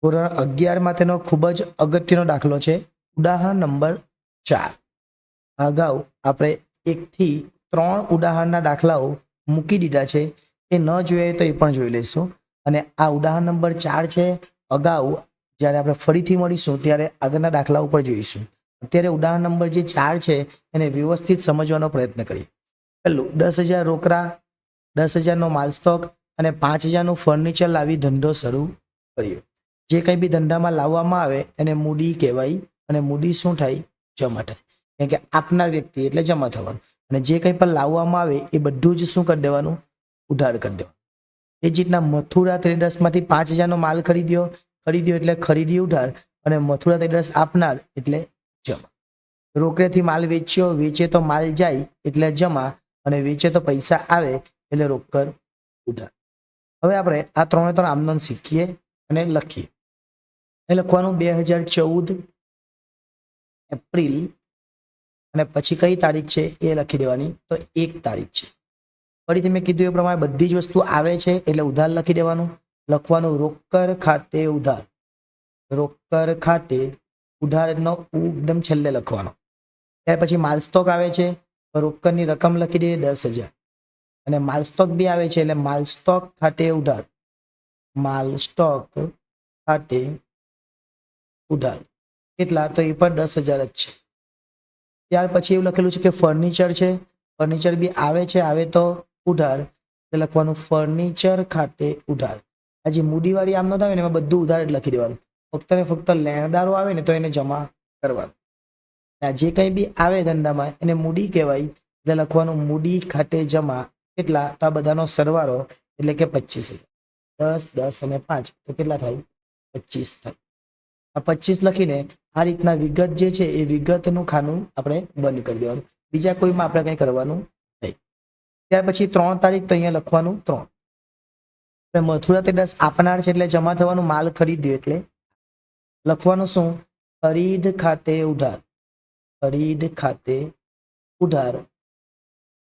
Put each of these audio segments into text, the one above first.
ધોરણ 11 માટેનો ખૂબ જ અગત્યનો દાખલો છે. ઉદાહરણ નંબર 4. અગાઉ આપણે 1 થી 3 ઉદાહરણના દાખલાઓ મૂકી દીધા છે. એ ન જોઈએ તો એ પણ જોઈ લઈશું. અને આ ઉદાહરણ નંબર 4 છે. અગાઉ જ્યારે આપણે ફરીથી મળીશું ત્યારે આગળના દાખલા ઉપર જોઈશું. અત્યારે ઉદાહરણ નંબર જે 4 છે એને વ્યવસ્થિત સમજવાનો પ્રયત્ન કરીએ. પહેલું, 10,000 રોકડા, 10,000નો માલ સ્ટોક અને 5,000નું ફર્નિચર લાવી ધંધો શરૂ કર્યો. જે કંઈ બી ધંધામાં લાવવામાં આવે એને મૂડી કહેવાય. અને મૂડી શું થાય? જમા થાય. કારણ કે આપનાર વ્યક્તિ એટલે જમા થવાનું. અને જે કંઈ પણ લાવવામાં આવે એ બધું જ શું કરી દેવાનું? ઉધાર કરી દેવાનું. એ જ રીતના મથુરા ટ્રેડર્સમાંથી 5,000નો માલ ખરીદ્યો એટલે ખરીદી ઉધાર, અને મથુરા ટ્રેડર્સ આપનાર એટલે જમા. રોકડેથી માલ વેચ્યો, વેચે તો માલ જાય એટલે જમા, અને વેચે તો પૈસા આવે એટલે રોકડ ઉધાર. હવે આપણે આ 3 આમનોંધ શીખીએ અને લખીએ. એ લખવાનું 2014 એપ્રિલ, અને પછી કઈ તારીખ છે એ લખી દેવાની. તો 1 તારીખ છે. ફરીથી મેં કીધું એ પ્રમાણે બધી જ વસ્તુ આવે છે એટલે ઉધાર લખી દેવાનું. લખવાનું રોકડ ખાતે ઉધાર. રોકડ ખાતે ઉધારનો એકદમ છેલ્લે લખવાનો. ત્યાર પછી માલ સ્ટોક આવે છે તો રોકડની રકમ લખી દઈએ 10,000. અને માલ સ્ટોક બી આવે છે એટલે માલ સ્ટોક ખાતે ઉધાર. માલ સ્ટોક ખાતે ઉધાર કેટલા? તો એ પણ 10,000 જ છે. ત્યાર પછી એવું લખેલું છે કે ફર્નિચર છે. ફર્નિચર બી આવે છે, આવે તો ઉધાર, એટલે લખવાનું ફર્નિચર ખાતે ઉધાર. આ જે મૂડીવાળી આમ આવે ને એમાં બધું ઉધાર જ લખી દેવાનું. ફક્ત ને ફક્ત લેણદારો આવે ને તો એને જમા કરવાનું. જે કંઈ બી આવે ધંધામાં એને મૂડી કહેવાય, એટલે લખવાનું મૂડી ખાતે જમા. કેટલા? તો આ બધાનો સરવાળો એટલે કે 25,000. 10, 10 અને 5 તો કેટલા થાય? 25 થાય. આ 25 લખીને આ રીતના વિગત જે છે એ વિગતનું ખાનું આપણે બંધ કરી દેવાનું. બીજા કોઈમાં આપણે કંઈ કરવાનું નહીં. ત્યાર પછી 3 તારીખ, તો અહીંયા લખવાનું 3. મથુરા ટ્રેડર્સ આપનાર છે એટલે જમા થવાનું. માલ ખરીદ્યો એટલે લખવાનું શું? ખરીદ ખાતે ઉધાર. ખરીદ ખાતે ઉધાર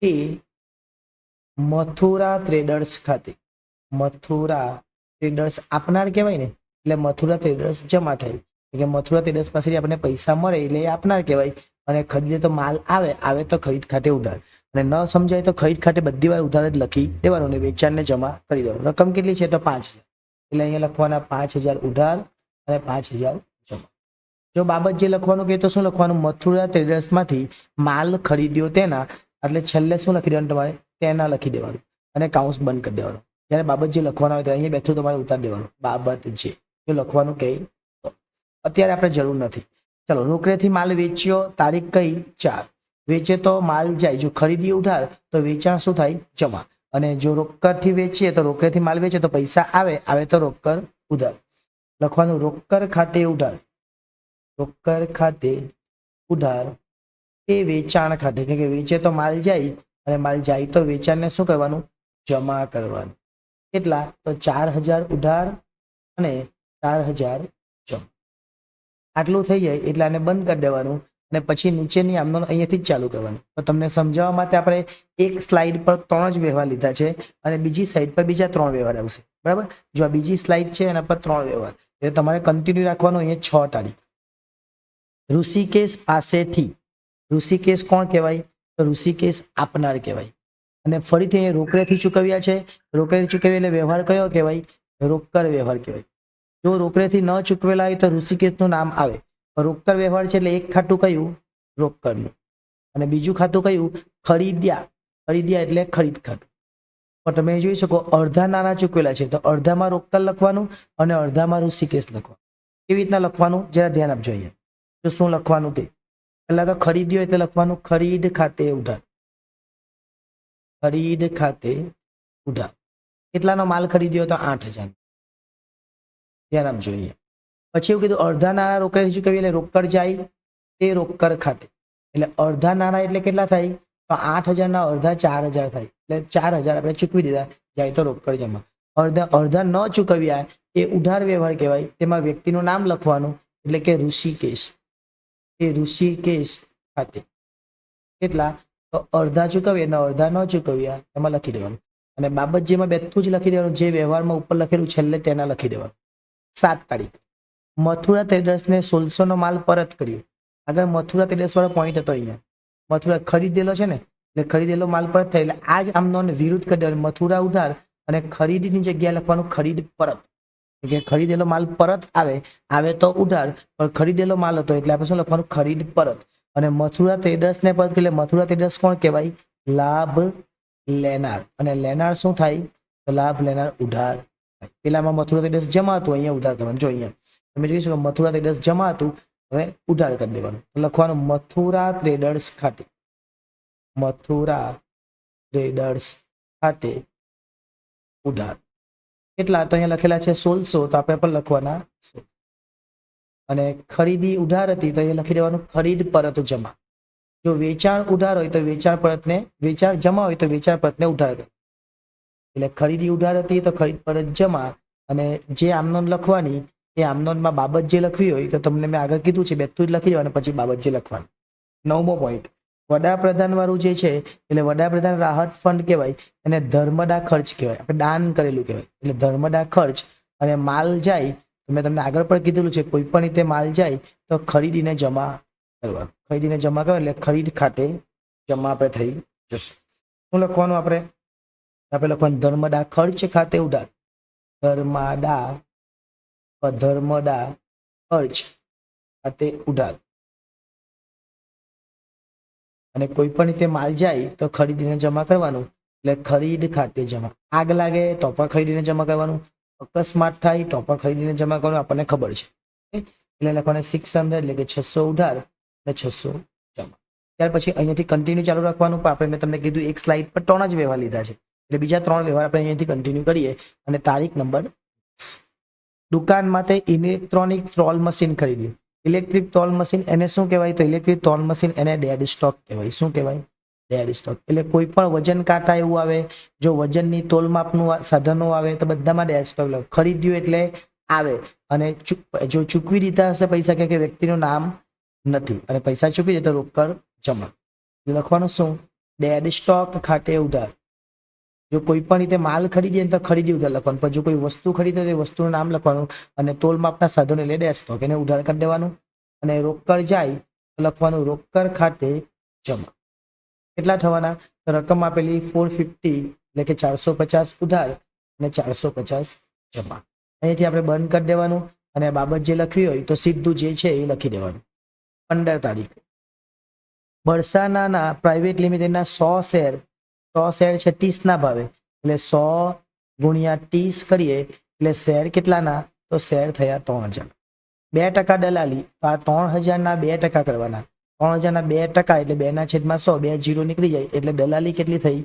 એ મથુરા ટ્રેડર્સ ખાતે. મથુરા ટ્રેડર્સ આપનાર કહેવાય ને, એટલે મથુરા ટ્રેડર્સ જમા થાય. કે મથુરા ટ્રેડર્સ પાસેથી આપણને પૈસા મળે એટલે એ આપનાર કહેવાય. અને ખરીદે તો માલ આવે તો ખરીદ ખાતે ઉધાર. અને ન સમજાય તો ખરીદ ખાતે બધી વાર ઉધાર જ લખી દેવાનું અને વેચાણને જમા કરી દેવાનું. રકમ કેટલી છે? તો 5,000. એટલે અહીંયા લખવાના 5,000 ઉધાર અને 5,000 જમા. જો બાબત જે લખવાનું કહે તો શું લખવાનું? મથુરા ટ્રેડર્સમાંથી માલ ખરીદ્યો તેના, એટલે છેલ્લે શું લખી દેવાનું? તમારે તેના લખી દેવાનું અને કાઉન્સ બંધ કરી દેવાનું. જ્યારે બાબત જે લખવાનું હોય તો અહીંયા બેઠું તમારે ઉતારી દેવાનું. બાબત જે લખવાનું કહે તો અત્યારે આપણે જરૂર નથી. ચલો, રોકડેથી માલ વેચ્યો, તારીખ કઈ? 4. વેચે તો માલ જાય. જો ખરીદી ઉધાર તો વેચાણ શું થાય? જમા. અને જો રોકડથી વેચીએ તો રોકડેથી માલ વેચે તો પૈસા આવે તો રોકડ ઉધાર. લખવાનું રોકડ ખાતે ઉધાર. રોકડ ખાતે ઉધાર એ વેચાણ ખાતે, કે વેચે તો માલ જાય, અને માલ જાય તો વેચાણને શું કરવાનું? જમા કરવાનું. કેટલા? તો 4,000 ઉધાર અને 4,000 જમા. આટલું થઈ જાય એટલે આને બંધ કરી દેવાનું. અને પછી નીચેની આમનો અહીંયાથી જ ચાલુ કરવાની. તો તમને સમજાવવા માટે આપણે એક સ્લાઇડ પર 3 જ વ્યવહાર લીધા છે અને બીજી સાઈડ પર બીજા 3 વ્યવહાર આવશે. બરાબર? જો આ બીજી સ્લાઇડ છે એના પર 3 વ્યવહાર, એટલે તમારે કન્ટિન્યુ રાખવાનું. અહીંયા 6 તારીખ. ઋષિકેશ પાસેથી. ઋષિકેશ કોણ કહેવાય? તો ઋષિકેશ આપનાર કહેવાય. અને ફરીથી અહીંયા રોકડેથી ચૂકવ્યા છે. રોકડેથી ચૂકવ્યા એટલે વ્યવહાર કયો કહેવાય? રોકડ વ્યવહાર કહેવાય. જો રોકડેથી ન ચૂકવેલા હોય તો ઋષિકેશનું નામ આવે. રોકડ વ્યવહાર છે એટલે એક ખાતું કયું? રોકડનું. અને બીજું ખાતું કયું? ખરીદ્યા. ખરીદ્યા એટલે ખરીદ ખાતું. પણ તમે જોઈ શકો અડધા નાના ચૂકવેલા છે તો અડધામાં રોકડ લખવાનું અને અડધામાં ઋષિકેશ લખવાનું. કેવી રીતના લખવાનું જરા ધ્યાન આપજો. અહીંયા તો શું લખવાનું તે પહેલા તો ખરીદ્યો એટલે લખવાનું ખરીદ ખાતે ઉધાર. ખરીદ ખાતે ઉધાર. કેટલાનો માલ ખરીદ્યો? તો 8,000. ધ્યાન આપજો. અહીંયા પછી એવું કીધું અડધા નાના રોકડ ચૂકવી એટલે રોકડ જાય તે રોકડ ખાતે. એટલે અડધા નાના એટલે કેટલા થાય? તો 8,000 ના અડધા 4,000 થાય. એટલે 4,000 આપણે ચૂકવી દીધા, જાય તો રોકડ જમા. અડધા ન ચૂકવ્યા એ ઉધાર વ્યવહાર કહેવાય. તેમાં વ્યક્તિનું નામ લખવાનું એટલે કે ઋષિકેશ. એ ઋષિકેશ ખાતે. કેટલા? તો અડધા ચૂકવ્યા અને અડધા ન ચૂકવ્યા એમાં લખી દેવાનું. અને બાબત જેમાં બેઠું જ લખી દેવાનું. જે વ્યવહારમાં ઉપર લખેલું છેલ્લે તેના લખી દેવાનું. 7 તારીખ. મથુરા ટ્રેડર્સને 1600નો માલ પરત કર્યો. આગળ મથુરા ટ્રેડર્સ વાળો પોઈન્ટ હતો. અહીંયા મથુરા ખરીદેલો છે ને, એટલે ખરીદેલો માલ પરત થાય, એટલે આ જ આમનો વિરુદ્ધ કરી દેવાનો. મથુરા ઉધાર અને ખરીદની જગ્યાએ લખવાનું ખરીદ પરત. કે ખરીદેલો માલ પરત આવે તો ઉધાર, પણ ખરીદેલો માલ હતો એટલે આપણે શું લખવાનું ખરીદ પરત. અને મથુરા ટ્રેડર્સને પરત એટલે મથુરા ટ્રેડર્સ કોણ કહેવાય? લાભ લેનાર. અને લેનાર શું થાય? તો લાભ લેનાર ઉધાર. પેલામાં મથુરા ટ્રેડર્સ જમા હતું, અહીંયા ઉધાર કરવાનું. જો અહીંયા તમે જોઈશું કે મથુરા ટ્રેડર્સ જમા હતું, હવે ઉધાર કરી દેવાનું. તો લખવાનું મથુરા ટ્રેડર્સ ખાતે, મથુરા ટ્રેડર્સ ખાતે ઉધાર. કેટલા? તો અહીંયા લખેલા છે 1600, તો આપણે પણ લખવાના 16. અને ખરીદી ઉધાર હતી તો અહીંયા લખી દેવાનું ખરીદ પરત જમા. જો વેચાણ ઉધાર હોય તો વેચાણ પરતને, વેચાણ જમા હોય તો વેચાણ પરતને ઉધાર કરે. એટલે ખરીદી ઉધાર હતી તો ખરીદ પરત જમા. અને જે આમનોંધ લખવાની એ આમનોંધમાં બાબત જે લખવી હોય તો તમને મેં આગળ કીધું છે, બેઠું જ લખી દેવાનું, પછી બાબત જે લખવાનું. 9મો પોઈન્ટ, વડાપ્રધાન વાળું જે છે એટલે વડાપ્રધાન રાહત ફંડ કહેવાય, એને ધર્મદા ખર્ચ કહેવાય, આપણે દાન કરેલું કહેવાય. એટલે ધર્મદા ખર્ચ. અને માલ જાય તો મેં તમને આગળ પણ કીધેલું છે, કોઈ પણ રીતે માલ જાય તો ખરીદીને જમા કરવાનું. ખરીદીને જમા કરો એટલે ખરીદ ખાતે જમા આપણે થઈ જશે. શું લખવાનું? આપણે લખવાનું ધર્મદા ખર્ચ ખાતે ઉધાર. ધર્મદા ખર્ચ ખાતે ઉધાર. અને કોઈ પણ રીતે માલ જાય તો ખરીદીને જમા કરવાનું, એટલે ખરીદ ખાતે જમા. આગ લાગે તો પણ ખરીદીને જમા કરવાનું, અકસ્માત થાય તો પણ ખરીદીને જમા કરવાનું, આપણને ખબર છે. એટલે લખવાને 600 એટલે કે 600 ઉધાર અને 600 જમા. ત્યાર પછી અહીંયાથી કન્ટિન્યુ ચાલુ રાખવાનું. પણ આપણે મેં તમને કીધું એક સ્લાઇડ પર 3 જ વ્યવહાર લીધા છે, એટલે બીજા 3 વ્યવહાર આપણે અહીંયાથી કન્ટિન્યુ કરીએ. અને તારીખ નંબર, દુકાન માટે ઇલેક્ટ્રોનિક તોલ મશીન ખરીદ્યું. ઇલેક્ટ્રિક તોલ મશીન એને શું કહેવાય? તો ઇલેક્ટ્રિક તોલ મશીન એને ડેડ સ્ટોક કહેવાય. શું કહેવાય? Dead stock. એટલે કોઈ પણ વજન કાંટા એવું આવે, જો વજનની તોલ માપનું સાધનો આવે તો બધામાં ડેડ સ્ટોક ખરીદ્યું એટલે આવે. અને જો ચૂકવી દીધા હશે પૈસા, કે વ્યક્તિનું નામ નથી અને પૈસા ચૂકવી દે તો રોકડ જમા. લખવાનું શું? ડેડ સ્ટોક ખાતે ઉધાર. જો કોઈ પણ રીતે માલ ખરીદીએ તો ખરીદી ઉધાર લખવાનું, પણ જો કોઈ વસ્તુ ખરીદે તો એ વસ્તુનું નામ લખવાનું. અને તોલ માપના સાધનો એટલે ડેડ સ્ટોક, એને ઉધાર કરી દેવાનું. અને રોકડ જાય તો લખવાનું રોકડ ખાતે જમા. કેટલા થવાના? તો રકમ આપેલી 450 એટલે કે 450 ઉધાર અને 450 જમા. અહીંથી આપણે બંધ કરી દેવાનું. અને બાબત જે લખવી હોય તો સીધું જે છે એ લખી દેવાનું. 15 તારીખ, બરસાના પ્રાઇવેટ લિમિટેડના 100 શેર, 100 શેર છે 30ના ભાવે, એટલે 100 ગુણ્યા 30 કરીએ એટલે શેર કેટલાના? તો શેર થયા 3000. 2% દલાલી, આ 3000ના 2% કરવાના. 3000ના 2% એટલે 2/100, 2 0 નીકળી જાય એટલે દલાલી કેટલી થઈ?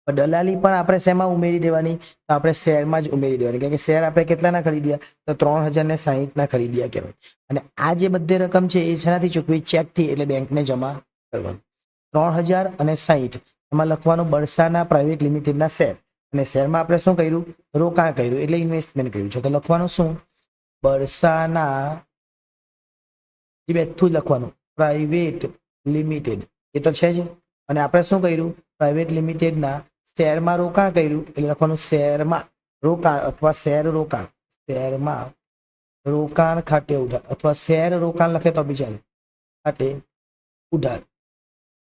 દલાલી પણ આપણે શેમાં ઉમેરી દેવાની? તો આપણે શેરમાં જ ઉમેરી દેવાની, કારણ કે શેર આપણે કેટલાના ખરીદ્યા? તો 3060ના ખરીદ્યા કહેવાય. અને આ જે બધી રકમ છે એ શેનાથી ચૂકવી? ચેકથી, એટલે બેંકને જમા કરવાનું. 3060 એમાં લખવાનું બરસાના પ્રાઇવેટ લિમિટેડના શેર. અને શેરમાં આપણે શું કર્યું? રોકાણ કર્યું, એટલે ઇન્વેસ્ટમેન્ટ કર્યું છે. તો લખવાનું શું? બરસાના, જે બેઠું જ લખવાનું પ્રાઇવેટ લિમિટેડ, એ તો છે જ. અને આપણે શું કર્યું? પ્રાઇવેટ લિમિટેડના શેરમાં રોકાણ કર્યું, એટલે લખવાનું શેરમાં રોકાણ અથવા શેર રોકાણ. શેરમાં રોકાણ ખાતે ઉધાર, અથવા શેર રોકાણ લખે તો બી ચાલે, ખાતે ઉધાર.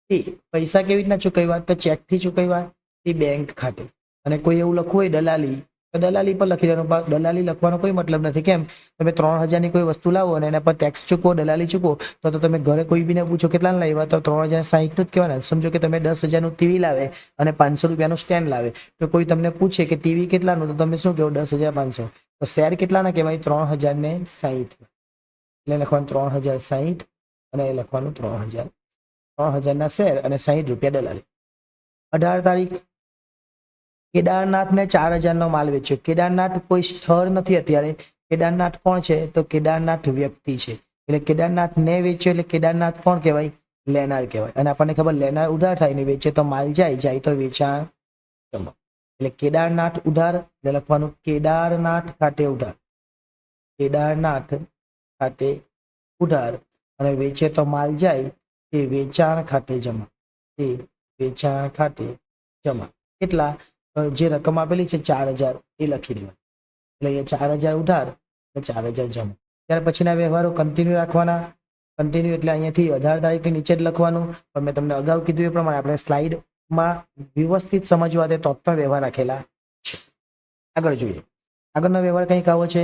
એ પૈસા કેવી રીતના ચૂકવ્યા? તો ચેકથી ચૂકવ્યા, એ બેંક ખાતે. અને કોઈ એવું લખવું હોય દલાલી, તો દલાલી પર લખી દેવાનું. દલાલી લખવાનો કોઈ મતલબ નથી. કેમ? તમે 3000ની કોઈ વસ્તુ લાવો અને એના પર ટેક્સ ચૂકવો, દલાલી ચૂકવો, તો તમે ઘરે કોઈ બીને પૂછો કેટલાને લાવ્યા? તો 3060નું જ કહેવાના. સમજો કે તમે 10,000નું ટીવી લાવે અને 500 રૂપિયાનું સ્ટેન્ડ લાવે, તો કોઈ તમને પૂછે કે ટીવી કેટલાનું, તો તમે શું કહો? 10,500. તો શેર કેટલાના કહેવાય? 3060. એટલે લખવાનું 3060 અને લખવાનું 3000ના શેર અને 60 રૂપિયા દલાલી. 18 તારીખ, કેદારનાથને 4000નો માલ વેચ્યો. કેદારનાથ કોઈ સ્થળ નથી અત્યારે. કેદારનાથ કોણ છે? તો કેદારનાથ વ્યક્તિ છે. એટલે કેદારનાથ ને વેચ્યો એટલે કેદારનાથ કોણ કહેવાય? લેનાર કહેવાય. અને આપણને ખબર, લેનાર ઉધાર થાય ને વેચે તો માલ જાય, જાય તો વેચાણ જમા. એટલે કેદારનાથ ઉધાર, એટલે લખવાનું કેદારનાથ ખાતે ઉધાર. કેદારનાથ ખાતે ઉધાર. અને વેચે તો માલ જાય, એ વેચાણ ખાતે જમા. એ વેચાણ ખાતે જમા. કેટલા? જે રકમ આપેલી છે 4000 એ લખી દેવાની. એટલે અહીંયા 4000 ઉધાર અને 4,000 જમા. ત્યાર પછીના વ્યવહારો કન્ટિન્યુ રાખવાના. કન્ટિન્યુ એટલે અહીંયાથી 18 તારીખથી નીચે જ લખવાનું. પણ મેં તમને અગાઉ કીધું એ પ્રમાણે આપણે સ્લાઇડમાં વ્યવસ્થિત સમજવા દે તો પણ વ્યવહાર રાખેલા છે. આગળ જોઈએ. આગળનો વ્યવહાર કંઈક આવો છે.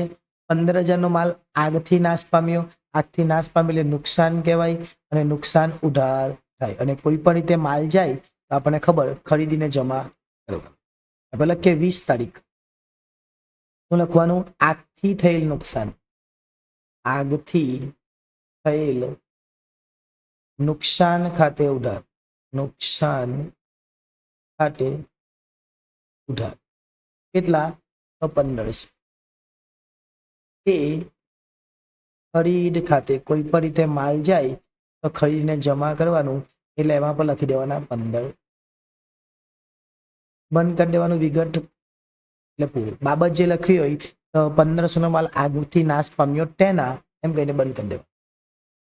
15,000 નો માલ આગથી નાશ પામ્યો. આગથી નાશ પામ્યો એટલે નુકસાન કહેવાય અને નુકસાન ઉધાર થાય. અને કોઈ પણ રીતે માલ જાય તો આપણને ખબર ખરીદીને જમા કરવા. આપણે લખીએ 20 તારીખ. શું લખવાનું? આગથી થયેલ નુકસાન. આગથી થયેલ નુકસાન ખાતે ઉધાર. નુકસાન ખાતે ઉધાર. કેટલા? તો 1500. એ ખરીદ ખાતે કોઈ પણ રીતે માલ જાય તો ખરીદીને જમા કરવાનું એટલે એમાં પણ લખી દેવાના 15. બંધ કરી દેવાનું વિગત એટલે પૂરું. બાબત જે લખવી હોય તો 1500 નો માલ આગથી નાશ પામ્યો તેના એમ કહીને બંધ કરી દેવાનું.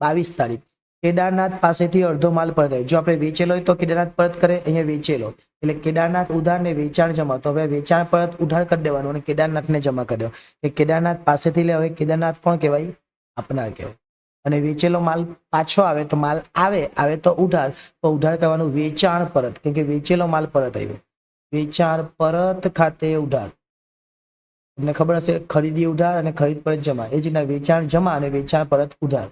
22 તારીખ. કેદારનાથ પાસેથી અડધો માલ પરત આવ્યો. જો આપણે વેચેલો હોય તો કેદારનાથ પરત કરે. અહીંયા વેચેલો એટલે કેદારનાથ ઉધાર ને વેચાણ જમા. તો હવે વેચાણ પરત ઉધાર કરી દેવાનું અને કેદારનાથને જમા કરી દેવાનું. એ કેદારનાથ પાસેથી લે. હવે કેદારનાથ કોણ કહેવાય? આપનાર કહેવાય. અને વેચેલો માલ પાછો આવે તો માલ આવે તો ઉધાર. તો ઉધાર કરવાનું વેચાણ પરત, કેમ કે વેચેલો માલ પરત આવ્યો. વેચાણ પરત ખાતે ઉધાર. તમને ખબર હશે ખરીદી ઉધાર અને ખરીદ પરત જમા. એ જ રીતના વેચાણ જમા અને વેચાણ પરત ઉધાર.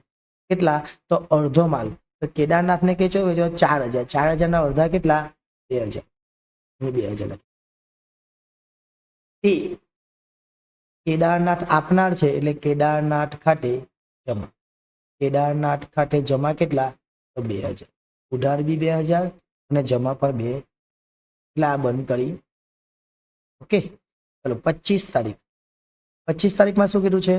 કેટલા? તો અડધો માલ. તો કેદારનાથને કે છે 4,000. 4,000 ના અડધા કેટલા? 2,000. 2,000. તે કેદારનાથ આપનાર છે એટલે કેદારનાથ ખાતે જમા. કેદારનાથ ખાતે જમા કેટલા? તો 2,000. ઉધાર બી 2,000 અને જમા પણ 2. એટલે આ બંધ કરી. ઓકે, ચલો 25 તારીખ. 25 તારીખમાં શું કીધું છે?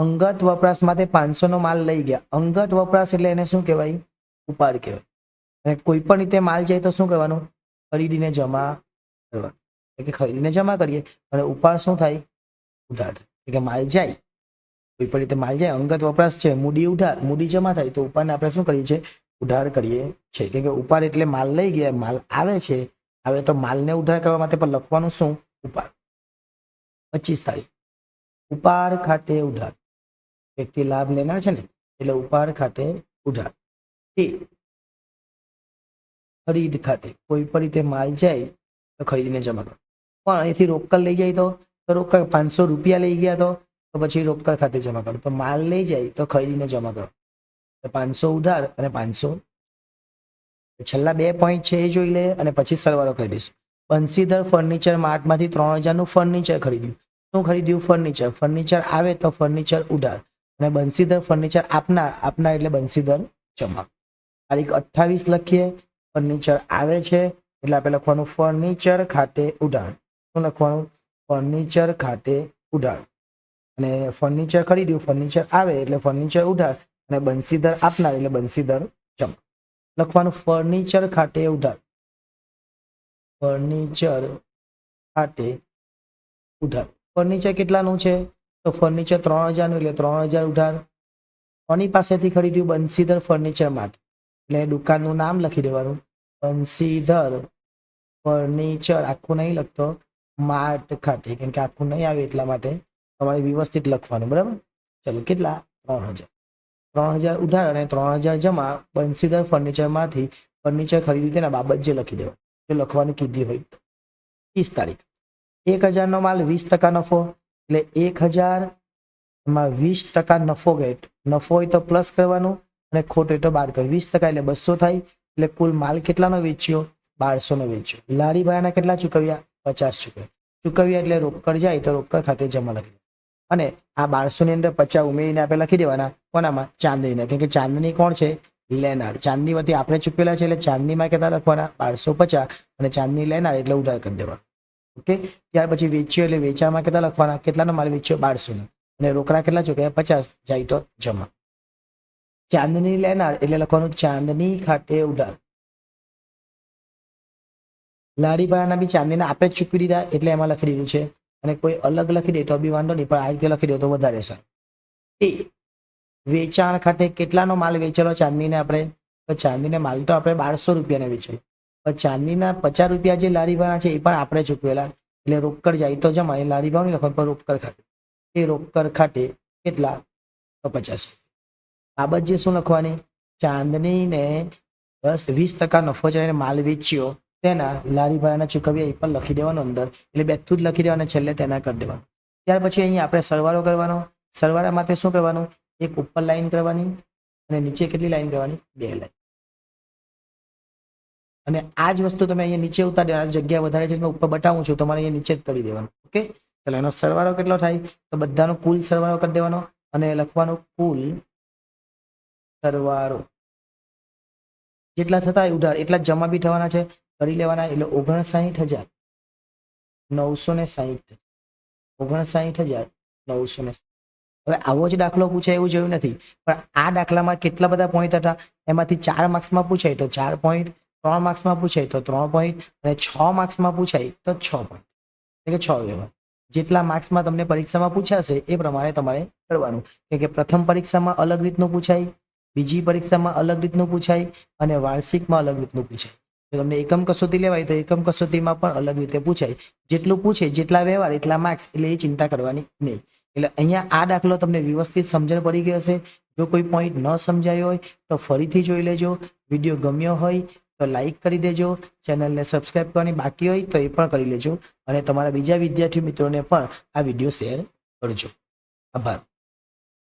અંગત વપરાશ માટે 500 નો માલ લઈ ગયા. અંગત વપરાશ એટલે એને શું કહેવાય? ઉપાડ કહેવાય. અને કોઈ પણ રીતે માલ જાય તો શું કરવાનું? ખરીદીને જમા કરવાનું. એટલે કે ખરીદીને જમા કરીએ અને ઉપાડ શું થાય? ઉધાર થાય. એટલે કે માલ જાય, કોઈ પણ રીતે માલ જાય, અંગત વપરાશ છે, મૂડી ઉધાર, મૂડી જમા થાય તો ઉપાડને આપણે શું કરીએ છીએ? ઉધાર કરીએ છીએ. કેમ કે ઉપાડ એટલે માલ લઈ ગયા, માલ આવે છે, આવે તો માલને ઉધાર કરવા માટે પણ લખવાનું શું? ઉપાડ. 25 તારીખ. ઉપાડ ખાતે ઉધાર. વ્યક્તિ લાભ લેનાર છે ને એટલે ઉપાડ ખાતે ઉધાર. તે ખરીદ ખાતે કોઈ પણ રીતે માલ જાય તો ખરીદીને જમા કરો. પણ અહીંથી રોકડ લઈ જાય તો રોકડ 500 રૂપિયા લઈ ગયા તો પછી રોકડ ખાતે જમા કરો. પણ માલ લઈ જાય તો ખરીદીને જમા કરો. 500 ઉધાર અને 500. છેલ્લા 2 પોઈન્ટ છે એ જોઈ લે અને પછી સરવાળો કરી દઈશું. બંસીધર ફર્નિચર માર્ટમાંથી 3,000 નું ફર્નિચર ખરીદ્યું. શું ખરીદ્યું? ફર્નિચર. ફર્નિચર આવે તો ફર્નિચર ઉધાર અને બંસીધર ફર્નિચર આપનાર એટલે બંસીધર જમા. તારીખ 28 લખીએ. ફર્નિચર આવે છે એટલે આપણે લખવાનું ફર્નિચર ખાતે ઉધાર. શું લખવાનું? ફર્નિચર ખાતે ઉધાર. અને ફર્નિચર ખરીદ્યું, ફર્નિચર આવે એટલે ફર્નિચર ઉધાર અને બંસીધર આપનાર એટલે બંસીધર જમા. લખવાનું ફર્નિચર ખાતે ઉધાર. ફર્નિચર ખાતે ઉધાર. ફર્નિચર કેટલાનું છે? તો ફર્નિચર 3,000 નું એટલે 3,000 ઉધાર. કોની પાસેથી ખરીદ્યું? બંસીધર ફર્નિચર માર્ટ એટલે દુકાનનું નામ લખી દેવાનું. બંસીધર ફર્નિચર આખું નહીં લખતો, માર્ટ ખાતે, કેમ કે આખું નહીં આવે એટલા માટે તમારે વ્યવસ્થિત લખવાનું. બરાબર? ચલો કેટલા? 3,000. 3,000 ઉધાર અને 3,000 જમા. બંસીધર ફર્નિચરમાંથી ફર્નિચર ખરીદ્યું તેના બાબત જે લખી દેવાનું, જો લખવાનું કીધી હોય તો. 30 તારીખ. 1,000 નો માલ 20% નફો એટલે 1,000 માં 20% નફો ગેટ. નફો હોય તો પ્લસ કરવાનું અને ખોટ હોય તો બાદ કરવાનું. 20% એટલે 200 થાય. એટલે કુલ માલ કેટલાનો વેચ્યો? 1,200 નો વેચ્યો. લારી ભાડાના કેટલા ચૂકવ્યા? 50 ચૂકવ્યા. ચૂકવ્યા એટલે રોકડ જાય તો રોકડ ખાતે જમા લખી. અને આ 1,200 ની અંદર 50 ઉમેરીને આપણે લખી દેવાના. કોનામાં? ચાંદનીના. કેમ કે ચાંદની કોણ છે? લેનાર. ચાંદની વતી આપણે ચૂકવેલા છે એટલે ચાંદનીમાં કેટલા લખવાના? 1,250 અને ચાંદની લેનાર એટલે ઉધાર કરી દેવાનું. ઓકે. ત્યાર પછી વેચ્યો એટલે વેચાણમાં કેટલા લખવાના? કેટલાનો માલ વેચ્યો? 1,200 નો. અને રોકડા કેટલા ચૂકવ્યા? 50. જાય તો જમા. ચાંદની લેનાર એટલે લખવાનું ચાંદની ખાતે ઉધાર. લારી ભાડાના બી ચાંદનીના આપણે જ ચૂકવી દીધા એટલે એમાં લખી દીધું છે. અને કોઈ અલગ લખી દે તો બી વાંધો નહીં, પણ આ રીતે લખી દે તો વધારે સારું. એ વેચાણ ખાતે કેટલાનો માલ વેચેલો ચાંદનીને આપણે? તો ચાંદીને માલ તો આપણે 1,200 રૂપિયાને વેચેલો, પણ ચાંદીના 50 રૂપિયા જે લારી ભાડા છે એ પણ આપણે ચૂકવેલા એટલે રોકડ જાય તો જમા. એ લારી ભાવ નહીં લખવાનું, પણ રોકડ ખાતે. એ રોકડ ખાતે કેટલા? તો 50. બાબત જે શું લખવાની? ચાંદનીને 10-20% નફો ચડાવીને માલ વેચ્યો તેના લારી ભાડાના ચૂકવ્યા એ પણ લખી દેવાનું અંદર, એટલે બેઠું જ લખી દેવાનું, છેલ્લે તેના કરી દેવાનું. ત્યાર પછી અહીંયા આપણે સરવાળો કરવાનો. સરવાળા માટે શું કરવાનું? એક ઉપર લાઈન કરવાની અને નીચે કેટલી લાઈન કરવાની? 2 લાઈન. અને આ જ વસ્તુ તમે અહીંયા નીચે ઉતારી દેવાની. જગ્યા વધારે છે ઉપર બતાવું છું, તમારે અહીંયા નીચે જ કરી દેવાનું. ઓકે, ચાલો એનો સરવાળો કેટલો થાય? તો બધાનો કુલ સરવાળો કરી દેવાનો અને લખવાનો કુલ સરવાળો જેટલા થતા હોય ઉધાર એટલા જમા બી થવાના છે, કરી લેવાના. એટલે 59,960. 59,960. હવે આવો જ દાખલો પૂછાય એવું જોયું નથી, પણ આ દાખલામાં કેટલા બધા પોઈન્ટ હતા? એમાંથી 4 માર્ક્સમાં પૂછાય તો 4 પોઈન્ટ, 3 માર્ક્સમાં પૂછાય તો 3 પોઈન્ટ અને 6 માર્ક્સમાં પૂછાય તો 6 પોઈન્ટ, એટલે કે 6 વ્યવહાર. જેટલા માર્ક્સમાં તમને પરીક્ષામાં પૂછાશે એ પ્રમાણે તમારે કરવાનું. કે પ્રથમ પરીક્ષામાં અલગ રીતનું પૂછાય, બીજી પરીક્ષામાં અલગ રીતનું પૂછાય અને વાર્ષિકમાં અલગ રીતનું પૂછાય. જો તમને એકમ કસોટી લેવાય તો એકમ કસોટીમાં પણ અલગ રીતે પૂછાય. જેટલું પૂછે, જેટલા વ્યવહાર એટલા માર્ક્સ, એટલે એ ચિંતા કરવાની નહીં. એટલે અહીંયા આ દાખલો તમને વ્યવસ્થિત સમજણ પડી ગઈ હશે. જો કોઈ પોઈન્ટ ન સમજાયો હોય તો ફરીથી જોઈ લેજો. વિડીયો ગમ્યો હોય તો લાઈક કરી દેજો. ચેનલને સબસ્ક્રાઇબ કરવાની બાકી હોય તો એ પણ કરી લેજો અને તમારા બીજા વિદ્યાર્થી મિત્રોને પણ આ વિડીયો શેર કરજો. આભાર.